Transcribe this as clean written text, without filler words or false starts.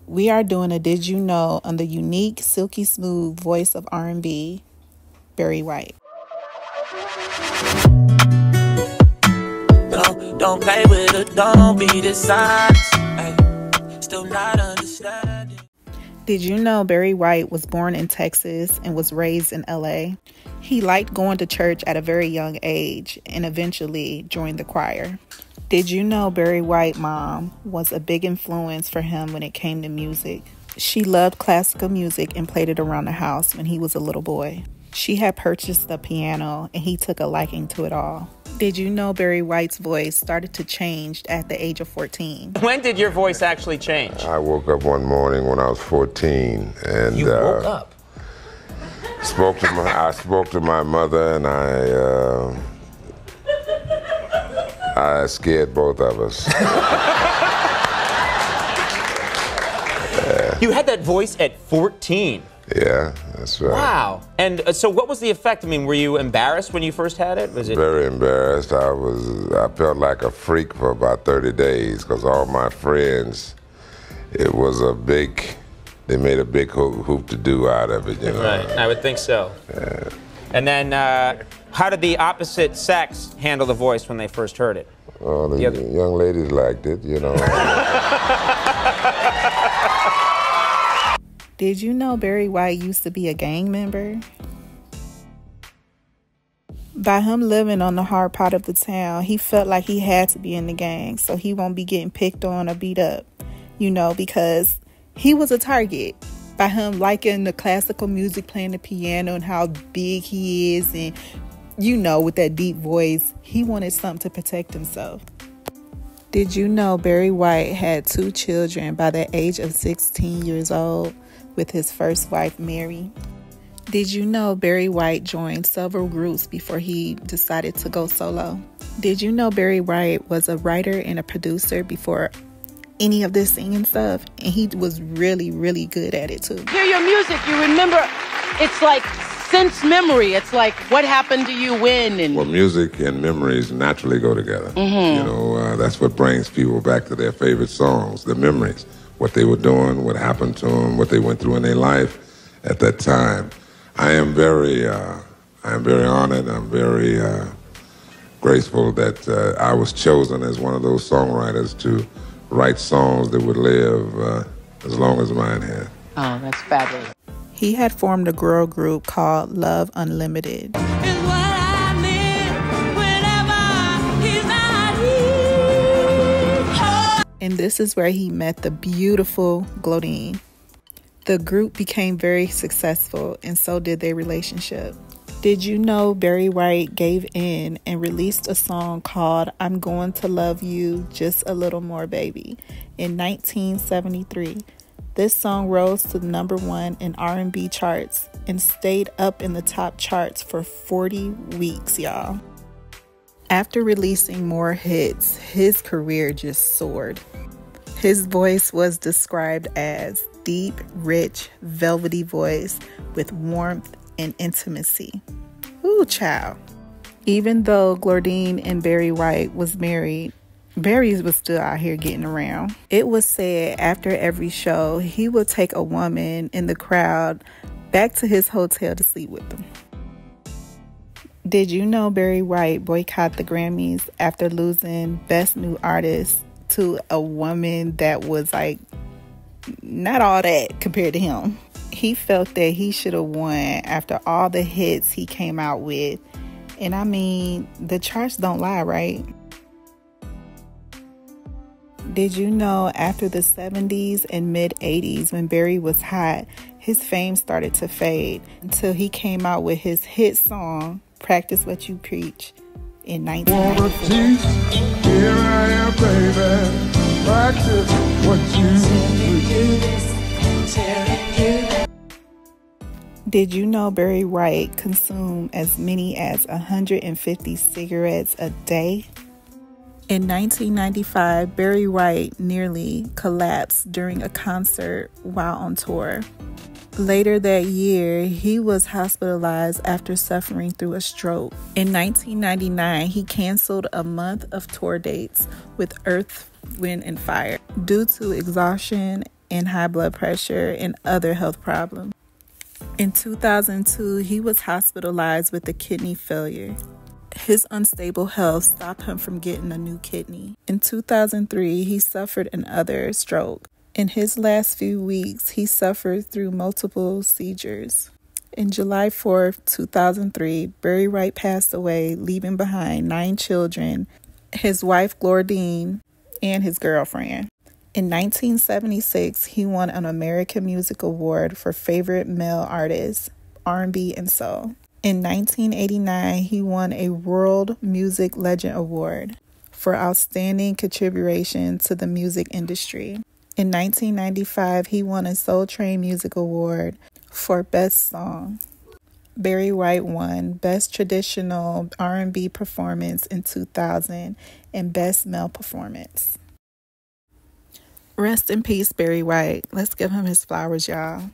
We are doing a Did You Know on the unique, silky smooth voice of R&B, Barry White. Don't play with it, don't be dishonest. Still not understanding. Did you know Barry White was born in Texas and was raised in LA? He liked going to church at a very young age and eventually joined the choir. Did you know Barry White's mom was a big influence for him when it came to music? She loved classical music and played it around the house when he was a little boy. She had purchased a piano and he took a liking to it all. Did you know Barry White's voice started to change at the age of 14? When did your voice actually change? I woke up one morning when I was 14 and You woke up? I spoke to my mother and I scared both of us. You had that voice at 14? Yeah, that's right. Wow. And so what was the effect? I mean, were you embarrassed when you first had it? Was it very embarrassed? I felt like a freak for about 30 days because all my friends, they made a big hoop to do out of it, you know. Right, I would think so. Yeah. And then how did the opposite sex handle the voice when they first heard it? Well, the young ladies liked it, you know. Did you know Barry White used to be a gang member? By him living on the hard part of the town, he felt like he had to be in the gang so he won't be getting picked on or beat up, you know, because he was a target. By him liking the classical music, playing the piano, and how big he is, and, you know, with that deep voice, he wanted something to protect himself. Did you know Barry White had 2 children by the age of 16 years old with his first wife, Mary? Did you know Barry White joined several groups before he decided to go solo? Did you know Barry White was a writer and a producer before any of this singing stuff? And he was really, really good at it too. Hear your music, you remember, it's like sense memory. It's like, what happened to you when? And well, music and memories naturally go together. Mm-hmm. You know, that's what brings people back to their favorite songs, the memories, what they were doing, what happened to them, what they went through in their life at that time. I am very honored. I'm very graceful that I was chosen as one of those songwriters to write songs that would live as long as mine had. Oh, that's fabulous. He had formed a girl group called Love Unlimited. And this is where he met the beautiful Glodine. The group became very successful, and so did their relationship. Did you know Barry White gave in and released a song called I'm Going to Love You Just a Little More, Baby in 1973? This song rose to #1 in R&B charts and stayed up in the top charts for 40 weeks, y'all. After releasing more hits, his career just soared. His voice was described as deep, rich, velvety voice with warmth and intimacy. Ooh, child. Even though Glodine and Barry White was married, Barry was still out here getting around. It was said after every show, he would take a woman in the crowd back to his hotel to sleep with them. Did you know Barry White boycotted the Grammys after losing Best New Artist to a woman that was like not all that compared to him? He felt that he should have won after all the hits he came out with. And I mean, the charts don't lie, right? Did you know after the 70s and mid-80s, when Barry was hot, his fame started to fade until he came out with his hit song, Practice What You Preach, in 1994. Here I am, baby. Practice what you preach. Did you know Barry White consumed as many as 150 cigarettes a day? In 1995, Barry White nearly collapsed during a concert while on tour. Later that year, he was hospitalized after suffering through a stroke. In 1999, he canceled a month of tour dates with Earth, Wind & Fire due to exhaustion and high blood pressure and other health problems. In 2002, he was hospitalized with a kidney failure. His unstable health stopped him from getting a new kidney. In 2003, he suffered another stroke. In his last few weeks, he suffered through multiple seizures. In July 4th, 2003, Barry White passed away, leaving behind 9 children, his wife Glordine, and his girlfriend. In 1976, he won an American Music Award for Favorite Male Artist, R&B and Soul. In 1989, he won a World Music Legend Award for outstanding contribution to the music industry. In 1995, he won a Soul Train Music Award for Best Song. Barry White won Best Traditional R&B Performance in 2000 and Best Male Performance. Rest in peace, Barry White. Let's give him his flowers, y'all.